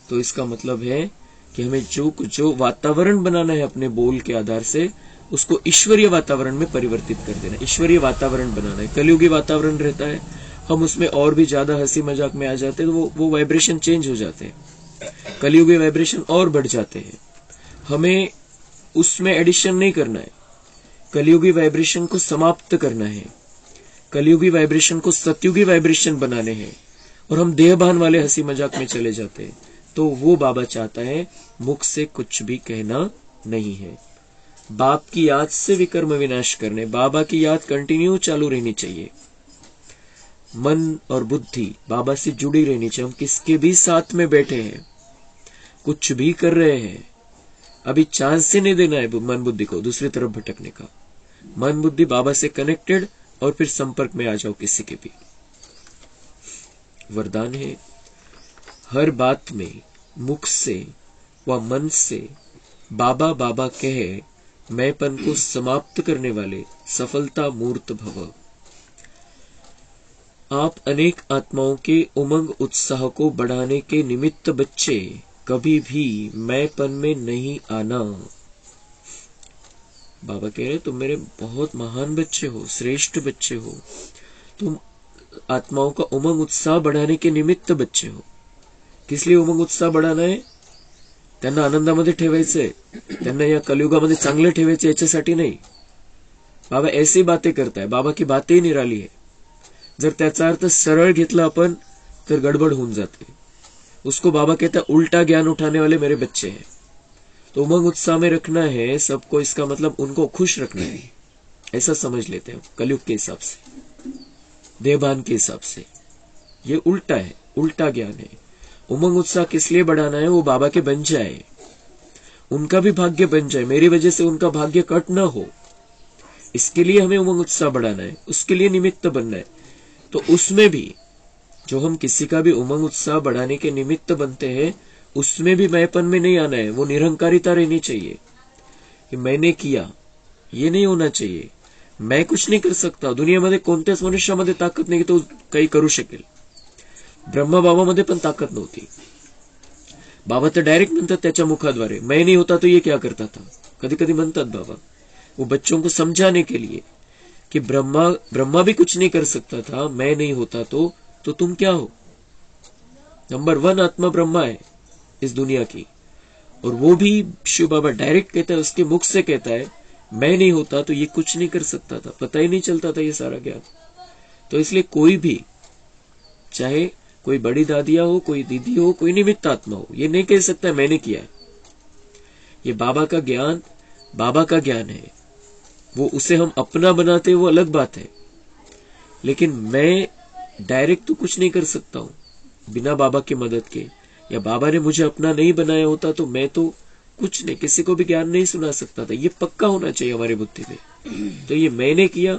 तो इसका मतलब है कि हमें जो वातावरण बनाना है अपने बोल के आधार से, उसको ईश्वरीय वातावरण में परिवर्तित कर देना, ईश्वरीय वातावरण बनाना है। कलयुगी वातावरण रहता है, हम उसमें और भी ज्यादा हंसी मजाक में आ जाते हैं, तो वो वाइब्रेशन चेंज हो जाते हैं, कलयुगी वाइब्रेशन और बढ़ जाते हैं। हमें उसमें एडिशन नहीं करना है, कलयुगी वाइब्रेशन को समाप्त करना है, कलयुगी वाइब्रेशन को सतयुगी वाइब्रेशन बनाने हैं, और हम देहभान वाले हंसी मजाक में चले जाते हैं। तो वो बाबा चाहता है मुख से कुछ भी कहना नहीं है। बाप की याद से विकर्म विनाश करने, बाबा की याद कंटिन्यू चालू रहनी चाहिए। मन और बुद्धि बाबा से जुड़ी रहनी चाहिए। हम किसके भी साथ में बैठे हैं, कुछ भी कर रहे हैं, अभी चांस ही नहीं देना है मन बुद्धि को दूसरी तरफ भटकने का। मन बुद्धि बाबा से कनेक्टेड, और फिर संपर्क में आ जाओ किसी के भी। वरदान है हर बात में मुख से व मन से बाबा बाबा कहे, मैंपन को समाप्त करने वाले सफलता मूर्त भव। आप अनेक आत्माओं के उमंग उत्साह को बढ़ाने के निमित्त बच्चे, कभी भी मैंपन में नहीं आना। बाबा कह रहे तुम मेरे बहुत महान बच्चे हो, श्रेष्ठ बच्चे हो, तुम आत्माओं का उमंग उत्साह बढ़ाने के निमित्त बच्चे हो. किस लिए उमंग उत्साह बढ़ाना आहे? त्यांना आनंदामध्ये ठेवायचंय, त्यांना या कलियुगामध्ये चांगलं ठेवायचं, याच्यासाठी नाही. बाबा ऐसी बातें करता है, बाबा की बातें ही निराली है. जर त्याचा अर्थ सरळ घेतला आपण तर गडबड होऊन जाते. उसको बाबा कहता है उल्टा ज्ञान उठाने वाले मेरे बच्चे हैं. तो उमंग उत्साह में रखना है सबको, इसका मतलब उनको खुश रखना है, ऐसा समझ लेते हैं कलयुग के हिसाब से, देवभान के हिसाब से. ये उल्टा है, उल्टा ज्ञान है. उमंग उत्साह किस लिए बढ़ाना है? वो बाबा के बन जाए, उनका भी भाग्य बन जाए, मेरी वजह से उनका भाग्य कट ना हो, इसके लिए हमें उमंग उत्साह बढ़ाना है, उसके लिए निमित्त बनना है. तो उसमें भी जो हम किसी का भी उमंग उत्साह बढ़ाने के निमित्त बनते हैं, उसमें भी मैंपन में नहीं आना है. वो निरंकारिता रहनी चाहिए कि मैंने किया, ये नहीं होना चाहिए. मैं कुछ नहीं कर सकता. दुनियामध्ये कोणत्याच मनुष्यामध्ये ताकद नाही की तो काही करू शकेल. ब्रह्मबाबामध्ये पण ताकद नव्हती. बाबा तर डायरेक्ट म्हणतात त्याच्या मुखाद्वारे, मैं नहीं होता तो ये क्या करता था. कधी कधी म्हणतात बाबा वो बच्चों को समझाने के लिए कि ब्रह्मा भी कुछ नहीं कर सकता था, मैं नहीं होता तो तुम क्या हो. नंबर 1 आत्मा ब्रह्मा है इस दुनिया की, और वो भी शिव बाबा डायरेक्ट कहता है, उसके मुख से कहता है मैं नहीं होता तो ये कुछ नहीं कर सकता था, पता ही नहीं चलता था ये सारा ज्ञान. तो इसलिए कोई भी, चाहे कोई बड़ी दादिया हो, कोई दीदी हो, कोई निमित्त आत्मा हो, ये नहीं कह सकता मैंने किया है. ये बाबा का ज्ञान, बाबा का ज्ञान है. वो उसे हम अपना बनाते वो अलग बात है, लेकिन मैं डायरेक्ट तो कुछ नहीं कर सकता हूं बिना बाबा की मदद के, या बाबा ने मुझे अपना नहीं बनाया होता तो मैं तो कुछ नहीं, किसी को भी ज्ञान नहीं सुना सकता था. ये पक्का होना चाहिए हमारी बुद्धि में. तो ये मैंने किया,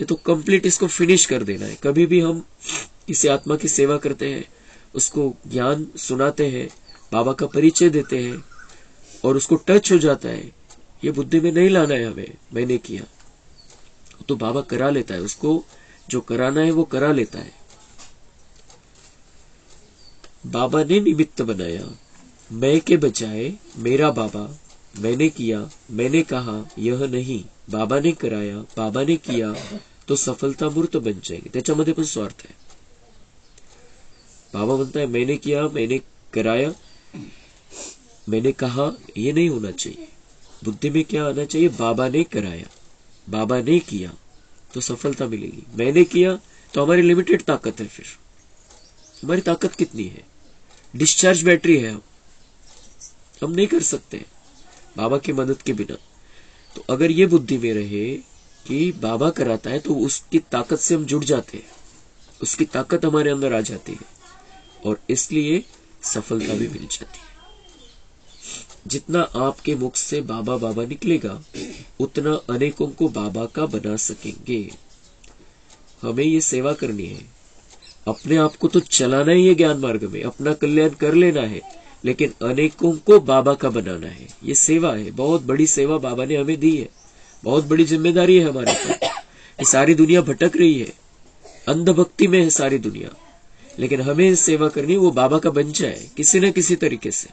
ये तो कंप्लीट इसको फिनिश कर देना है. कभी भी हम किसी आत्मा की सेवा करते हैं, उसको ज्ञान सुनाते हैं, बाबा का परिचय देते हैं और उसको टच हो जाता है, ये बुद्धि में नहीं लाना है हमें मैंने किया. तो बाबा करा लेता है, उसको जो कराना है वो करा लेता है. बाबा ने निमित्त बनाया, मैं के बजाय मेरा बाबा, मैंने किया, मैंने कहा, यह नहीं. बाबा ने कराया, बाबा ने किया तो सफलता मूर्त बन जाएगी. त्याच्यामध्ये पण स्वार्थ है. बाबा म्हणता है मैंने किया, मैंने कराया, मैंने कहा, ये नहीं होना चाहिए. बुद्धि में क्या आना चाहिए? बाबा ने कराया, बाबा ने किया तो सफलता मिलेगी. मैंने किया तो हमारी लिमिटेड ताकत है. फिर हमारी ताकत कितनी है? डिस्चार्ज बैटरी है, हम नहीं कर सकते बाबा की मदद के बिना. तो अगर ये बुद्धि में रहे कि बाबा कराता है तो उसकी ताकत से हम जुड़ जाते हैं, उसकी ताकत हमारे अंदर आ जाती है और इसलिए सफलता भी मिल जाती है. जितना आपके मुख से बाबा बाबा निकलेगा उतना अनेकों को बाबा का बना सकेंगे. हमें ये सेवा करनी है, अपने आप को तो चलाना ही है ज्ञान मार्ग में, अपना कल्याण कर लेना है, लेकिन अनेकों को बाबा का बनाना है. ये सेवा है, बहुत बड़ी सेवा बाबा ने हमें दी है, बहुत बड़ी जिम्मेदारी है हमारे पर. ये सारी दुनिया भटक रही है, अंधभक्ति में है सारी दुनिया, लेकिन हमें सेवा करनी, वो बाबा का बन जाए किसी न किसी तरीके से.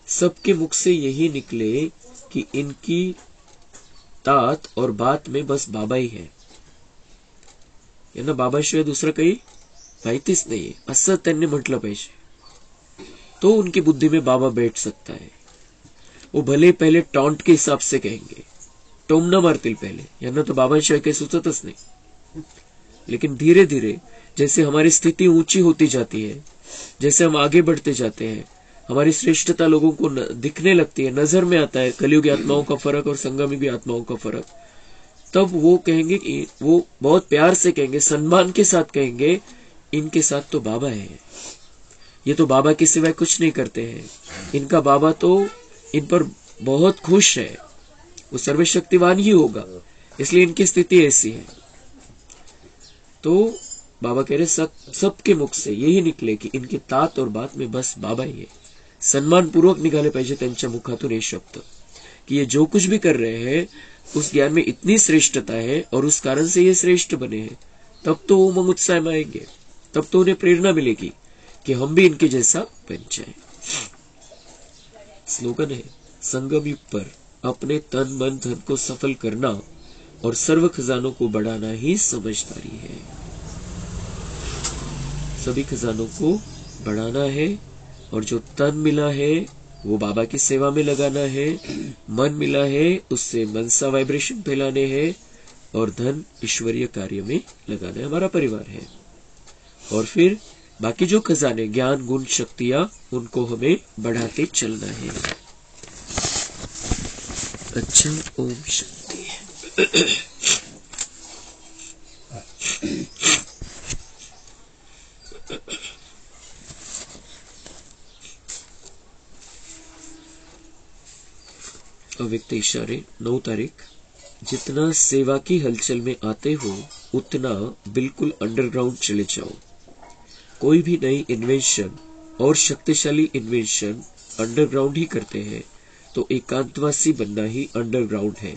सबके मुख से यही निकले कि इनकी तात और बात में बस बाबा ही है, यांना बाबाशिवाय दुसरं काही माहितीच नाहीये असं त्यांनी म्हटलं पाहिजे. तो उनकी बुद्धि में बाबा बैठ सकता है. वो भले पहले टॉन्ट के हिसाब से कहेंगे, टोमना मारतील पहले, यांना तो बाबाशिवाय काही सुचतच नाही. लेकिन धीरे धीरे जैसे हमारी स्थिति ऊंची होती जाती है, जैसे हम आगे बढ़ते जाते हैं, हमारी श्रेष्ठता लोगों को दिखने लगती है, नजर में आता है कलियुगी आत्माओं का फर्क और संगमी आत्माओं का फर्क, तब वो कहेंगे कि वो बहुत प्यार से कहेंगे, सम्मान के साथ कहेंगे, इनके साथ तो बाबा है, ये तो बाबा के सिवाय कुछ नहीं करते हैं, इनका बाबा तो इन पर बहुत खुश है, वो सर्वशक्तिवान ही होगा, इसलिए इनकी स्थिति ऐसी है. तो बाबा कह रहे सबके मुख से यही निकले की इनकी तात और बात में बस बाबा ही है. सन्मानपूर्वक निघाले पाहिजे त्यांच्या मुखातून हे शब्द कि ये जो कुछ भी कर रहे हैं उस ज्ञान में इतनी श्रेष्ठता है और उस कारण से ये श्रेष्ठ बने हैं. तब तो वो उमंग उत्साह में आएंगे, तब तो उन्हें प्रेरणा मिलेगी कि हम भी इनके जैसा बन जाए. स्लोगन है संगम युग पर अपने तन मन धन को सफल करना और सर्व खजानों को बढ़ाना ही समझदारी है। सभी खजानों को बढ़ाना है और जो तन मिला है वो बाबा की सेवा में लगाना है, मन मिला है उससे मनसा वाइब्रेशन फैलाने हैं और धन ईश्वरीय कार्य में लगाना है, हमारा परिवार है। और फिर बाकी जो खजाने ज्ञान गुण शक्तियां उनको हमें बढ़ाते चलना है। अच्छा, ओम शांति। अव्यक्त इशारे 9 तारीख। जितना सेवा की हलचल में आते हो उतना बिल्कुल अंडरग्राउंड चले जाओ। कोई भी नई इन्वेंशन और शक्तिशाली इन्वेंशन अंडरग्राउंड ही करते हैं, तो एकांतवासी बनना ही अंडरग्राउंड है।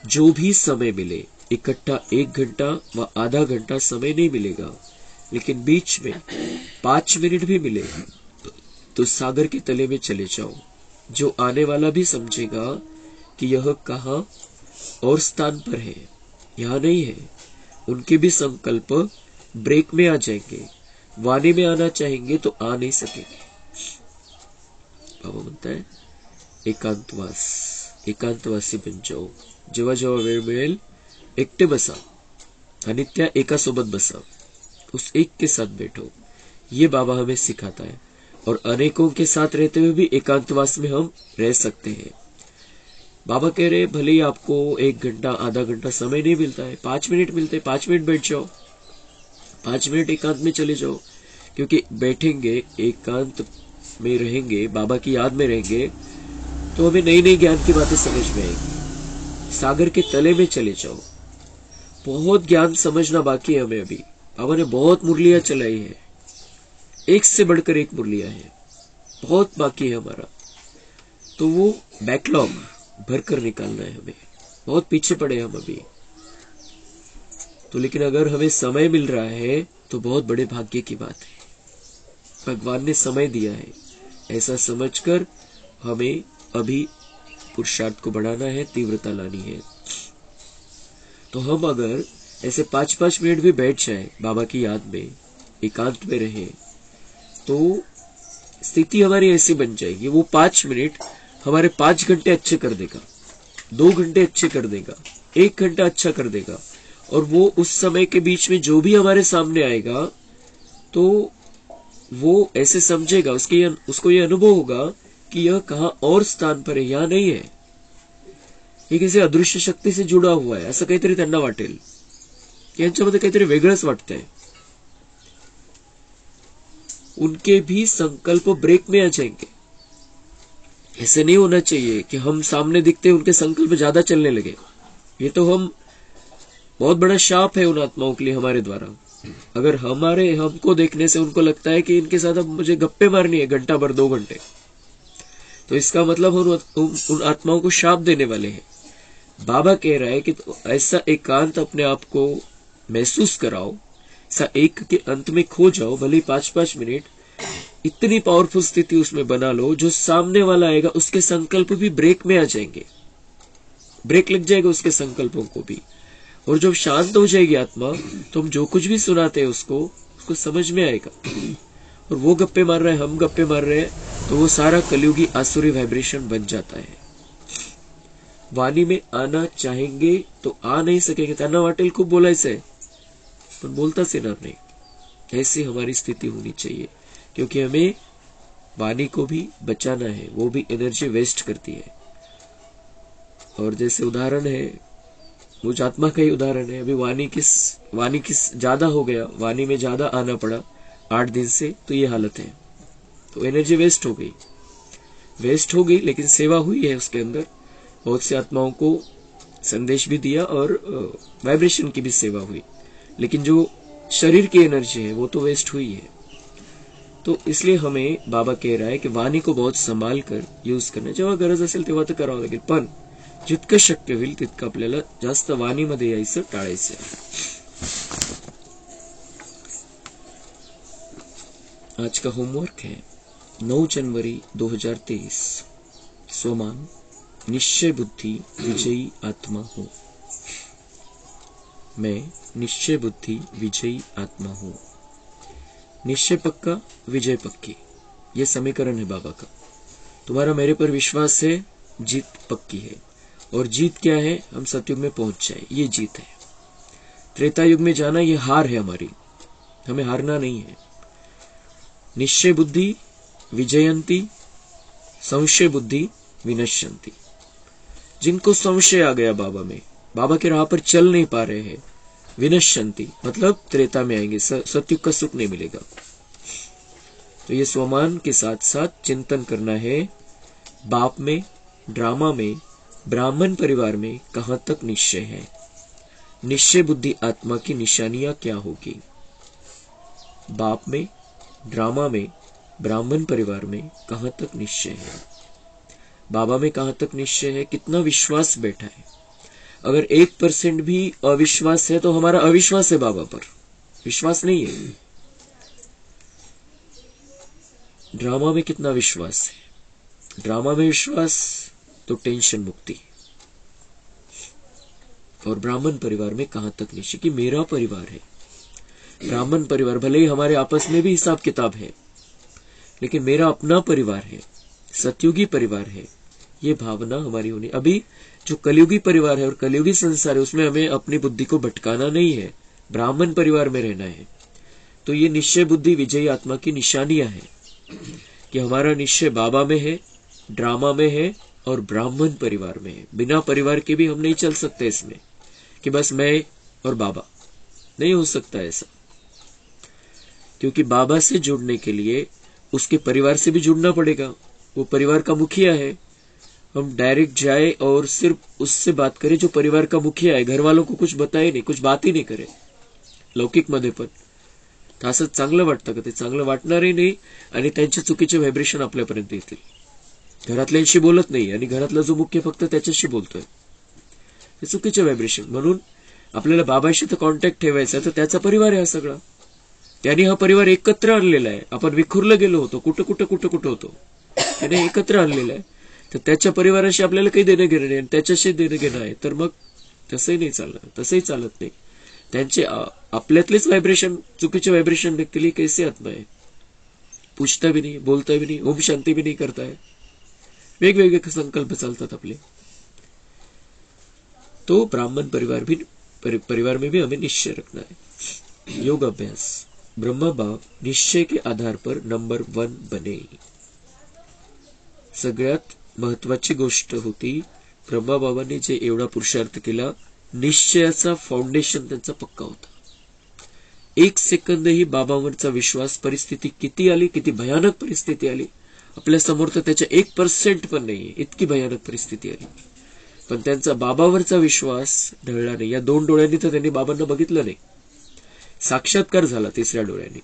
जो भी समय मिले, इकट्ठा 1 घंटा व आधा घंटा समय नहीं मिलेगा, लेकिन बीच में 5 मिनट भी मिले तो सागर के तले में चले जाओ। जो आने वाला भी समझेगा कि यह कहां और स्थान पर है, यहाँ नहीं है। उनके भी संकल्प ब्रेक में आ जाएंगे। वाणी में आना चाहेंगे तो आ नहीं सकेंगे। बाबा म्हणता है एकांतवासी बन जाओ। जेव्हा जेव्हा वेळ मिळेल एकटे बसा आणि त्या एकासोबत बसा, उस एक के साथ बैठो। ये बाबा हमें सिखाता है। और अनेकों के साथ रहते हुए भी एकांतवास में हम रह सकते हैं। बाबा कह रहे भले ही आपको 1 घंटा आधा घंटा समय नहीं मिलता है, 5 मिनट मिलते, 5 मिनट बैठ जाओ, 5 मिनट एकांत में चले जाओ। क्योंकि बैठेंगे, एकांत में रहेंगे, बाबा की याद में रहेंगे, तो हमें नई नई ज्ञान की बातें समझ में आएंगी। सागर के तले में चले जाओ। बहुत ज्ञान समझना बाकी है हमें अभी। बाबा ने बहुत मुरलियां चलाई है, एक से बढ़कर एक मुरलियां है, बहुत बाकी है हमारा। तो वो बैकलॉग भर कर निकालना है हमें। बहुत पीछे पड़े हम अभी तो, लेकिन अगर हमें समय मिल रहा है तो बहुत बड़े भाग्य की बात है। भगवान ने समय दिया है, ऐसा समझकर हमें अभी पुरुषार्थ को बढ़ाना है, तीव्रता लानी है। तो हम अगर ऐसे 5-5 मिनट भी बैठ जाए बाबा की याद में, एकांत में रहे, तो स्थिति हमारी ऐसी बन जाएगी, वो 5 मिनट हमारे 5 घंटे अच्छे कर देगा, 2 घंटे अच्छे कर देगा, 1 घंटा अच्छा कर देगा। और वो उस समय के बीच में जो भी हमारे सामने आएगा तो वो ऐसे समझेगा, उसको ये अनुभव होगा कि यह कहां और स्थान पर है, यहां नहीं है, हे किसी अदृश्य शक्ती से जुड़ा हुआ है, असं काहीतरी त्यांना वाटेल। यांच्यामध्ये काहीतरी वेगळंच वाटतंय। उनके भी संकल्प ब्रेक में आ जाएंगे। ऐसे नहीं होना चाहिए कि हम सामने दिखते उनके संकल्प ज्यादा चलने लगे। ये तो हम बहुत बड़ा शाप है उन आत्माओं के लिए हमारे द्वारा। अगर हमको देखने से उनको लगता है कि इनके साथ अब मुझे गप्पे मारनी है 1 घंटा भर 2 घंटे, तो इसका मतलब हम उन आत्माओं को शाप देने वाले हैं। बाबा कह रहा है कि तो ऐसा एकांत अपने आप को महसूस कराओ, ऐसा एक के अंत में खो जाओ, भले 5-5 मिनट, इतनी पावरफुल स्थिति उसमें बना लो, जो सामने वाला आएगा उसके संकल्प भी ब्रेक में आ जाएंगे, ब्रेक लग जाएगा उसके संकल्पों को भी। और जब शांत हो जाएगी आत्मा, तो हम जो कुछ भी सुनाते हैं उसको समझ में आएगा। और वो गप्पे मार रहे हैं, हम गप्पे मार रहे हैं, तो वो सारा कलयुगी आसुरी वाइब्रेशन बन जाता है। वाणी में आना चाहेंगे तो आ नहीं सकेंगे। त्यांना वाटेल खूप बोलायचंय पण बोलताच येणार नाही। ऐसी हमारी स्थिति होनी चाहिए, क्योंकि हमें वाणी को भी बचाना है, वो भी एनर्जी वेस्ट करती है। और जैसे उदाहरण है, मुझ आत्मा का ही उदाहरण है। अभी वाणी किस ज्यादा हो गया, वाणी में ज्यादा आना पड़ा 8 दिन से, तो ये हालत है। तो एनर्जी वेस्ट हो गई, लेकिन सेवा हुई है उसके अंदर। बहुत से आत्माओं को संदेश भी दिया और वाइब्रेशन की भी सेवा हुई, लेकिन जो शरीर की एनर्जी है वो तो वेस्ट हुई है। तो इसलिए हमें बाबा कह रहा है कि वाणी को बहुत संभाल कर यूज करना। जेव्हा गरज असेल तेव्हा तर करावं लागेल, पण जितकं शक्य होईल तितकं आपल्याला जास्त वाणीमध्ये यायचं टाळायचं। आज का होमवर्क है 9 जनवरी 2023 सोमान निश्चय बुद्धि विजयी आत्मा हूं। मैं निश्चय बुद्धि विजयी आत्मा हूं। निश्चय पक्का, विजय पक्की, ये समीकरण है बाबा का। तुम्हारा मेरे पर विश्वास है, जीत पक्की है। और जीत क्या है? हम सतयुग में पहुंच जाए, ये जीत है। त्रेता युग में जाना ये हार है हमारी, हमें हारना नहीं है। निश्चय बुद्धि विजयंती, संशय बुद्धि विनश्यंती। जिनको संशय आ गया बाबा में, बाबा के राह पर चल नहीं पा रहे हैं, विनश्यंती मतलब त्रेता में आएंगे, सतयुग का सुख नहीं मिलेगा। तो ये स्वमान के साथ साथ चिंतन करना है, बाप में, ड्रामा में, ब्राह्मण परिवार में कहां तक निश्चय है। निश्चय बुद्धि आत्मा की निशानियां क्या होगी? बाप में, ड्रामा में, ब्राह्मण परिवार में कहां तक निश्चय है। बाबा में कहां तक निश्चय है, कितना विश्वास बैठा है। अगर 1% भी अविश्वास है तो हमारा अविश्वास है, बाबा पर विश्वास नहीं है। ड्रामा में कितना विश्वास है? ड्रामा में विश्वास तो टेंशन मुक्ति। और ब्राह्मण परिवार में कहां तक निश्चय कि मेरा परिवार है। ब्राह्मण परिवार भले ही हमारे आपस में भी हिसाब किताब है, लेकिन मेरा अपना परिवार है, सतयुगी परिवार है, ये भावना हमारी होनी। अभी जो कलयुगी परिवार है और कलयुगी संसार है, उसमें हमें अपनी बुद्धि को भटकाना नहीं है, ब्राह्मण परिवार में रहना है। तो ये निश्चय बुद्धि विजयी आत्मा की निशानियां हैं कि हमारा निश्चय बाबा में है, ड्रामा में है और ब्राह्मण परिवार में है। बिना परिवार के भी हम नहीं चल सकते इसमें कि बस मैं और बाबा, नहीं हो सकता ऐसा। क्योंकि बाबा से जुड़ने के लिए उसके परिवार से भी जुड़ना पड़ेगा। वो परिवार का मुखिया है। हम डायरेक्ट जाए और सिर्फ उससे बात करें जो परिवार का मुखिया है, घर वालों को कुछ बताए नहीं, कुछ बात ही नाही करे, लौकिक मध्ये पण असं चांगलं वाटतं का? ते चांगलं वाटणारही नाही आणि त्यांचे चुकीचे व्हायब्रेशन आपल्यापर्यंत येतील। घरातल्यांशी बोलत नाही आणि घरातला जो मुख्य फक्त त्याच्याशी बोलतोय, ते चुकीचे व्हायब्रेशन। म्हणून आपल्याला बाबाशी तर कॉन्टॅक्ट ठेवायचा, तर त्याचा परिवार आहे हा सगळा। त्यांनी हा परिवार एकत्र आणलेला आहे। आपण विखुरलं गेलो होतो, कुठं कुठं कुठं कुठं होतो, त्याने एकत्र आणलेला आहे। तर त्याच्या परिवाराशी आपल्याला काही देणं घेणं नाही, त्याच्याशी देणं घेणं आहे, तर मग तसंही नाही चालणार, तसंही चालत नाही। त्यांचे आपल्यातलेच व्हायब्रेशन, चुकीचे व्हायब्रेशन निघतील, कैसे आत्मा है? पूछता भी नहीं, बोलता भी नहीं, ओम शांति भी नहीं करता है, वेगवेगळे संकल्प चालतात आपले। तो ब्राह्मण परिवार में भी हमें निश्चय रखना है। योग अभ्यास, ब्रह्मा बाप निश्चय के आधार पर नंबर 1 बने। सगळ्यात महत्वाची गोष्ट होती, ब्रह्मा बाबांनी जे एवढा पुरुषार्थ केला, निश्चयाचा फाउंडेशन त्यांचा पक्का होता। 1 सेकंदही बाबांवरचा विश्वास, परिस्थिती किती आली, किती भयानक परिस्थिती आली, आपल्या समोर तर त्याच्या 1% पण नाहीये, इतकी भयानक परिस्थिती आली, पण त्यांचा बाबावरचा विश्वास ढळला नाही। या 2 डोळ्यांनी तर त्यांनी बाबांना बघितलं नाही, साक्षात्कार झाला 3ऱ्या डोळ्यांनी,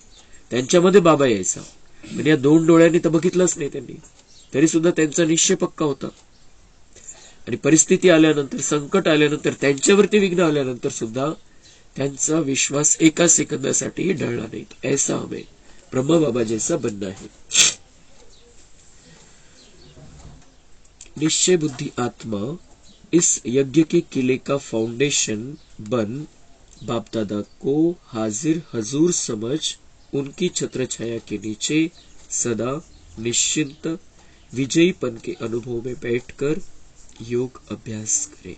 त्यांच्यामध्ये बाबा यायचा, पण या 2 डोळ्यांनी तर बघितलंच नाही त्यांनी, तरी सुद्धा त्यांचा निश्चय पक्का होता। आणि परिस्थिती आल्यानंतर, संकट आल्यानंतर, त्यांच्यावरती विघ्न आल्यानंतर सुद्धा त्यांचा विश्वास 1 सेकंदासाठी ढळला नाही। ऐसा हमें ब्रह्मा बाबा जैसा बनना है। निश्चय बुद्धि आत्मा इस यज्ञ के किले का फाउंडेशन बन बाप दादा को हाजिर हजूर समझ उनकी छत्र छाया के नीचे सदा निश्चिंत विजयीपन के अनुभव में बैठकर योग अभ्यास करें।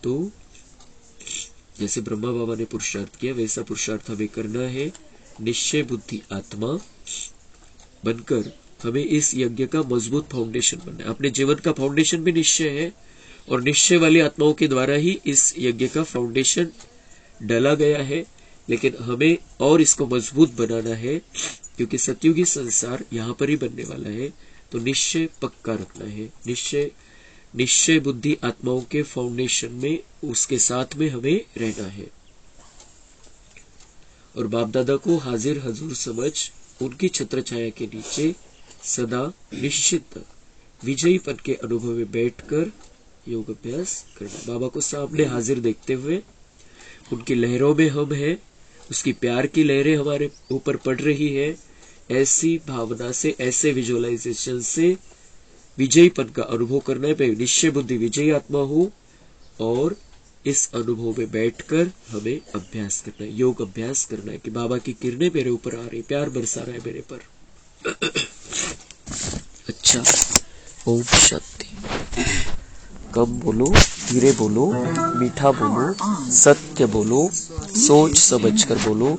तो जैसे ब्रह्मा बाबा ने पुरुषार्थ किया, वैसा पुरुषार्थ हमें करना है। निश्चय बुद्धि आत्मा बनकर हमें इस यज्ञ का मजबूत फाउंडेशन बनना है। अपने जीवन का फाउंडेशन भी निश्चय है, और निश्चय वाली आत्माओं के द्वारा ही इस यज्ञ का फाउंडेशन डला गया है, लेकिन हमें और इसको मजबूत बनाना है, क्योंकि सतयुगी संसार यहाँ पर ही बनने वाला है। तो निश्चय पक्का रखना है। निश्चय बुद्धि आत्माओं के फाउंडेशन में, उसके साथ में हमें रहना है, और बाप दादा को हाजिर हजूर समझ उनकी छत्र छाया के नीचे सदा निश्चित विजयीपन के अनुभव में बैठकर योग अभ्यास करना। बाबा को सामने हाजिर देखते हुए, उनकी लहरों में हम हैं, उसकी प्यार की लहरें हमारे ऊपर पड़ रही है, ऐसी भावना से, ऐसे विजुअलाइजेशन से विजयीपन का अनुभव करने पे निश्चय बुद्धि विजयी आत्मा हो, और इस अनुभव में बैठकर हमें अभ्यास करना है, योग अभ्यास करना है कि बाबा की किरणें मेरे ऊपर आ रही, प्यार बरसा रहा है मेरे पर। अच्छा, ओम शांति। कम बोलो, धीरे बोलो, मीठा बोलो, सत्य बोलो, सोच समझ कर बोलो।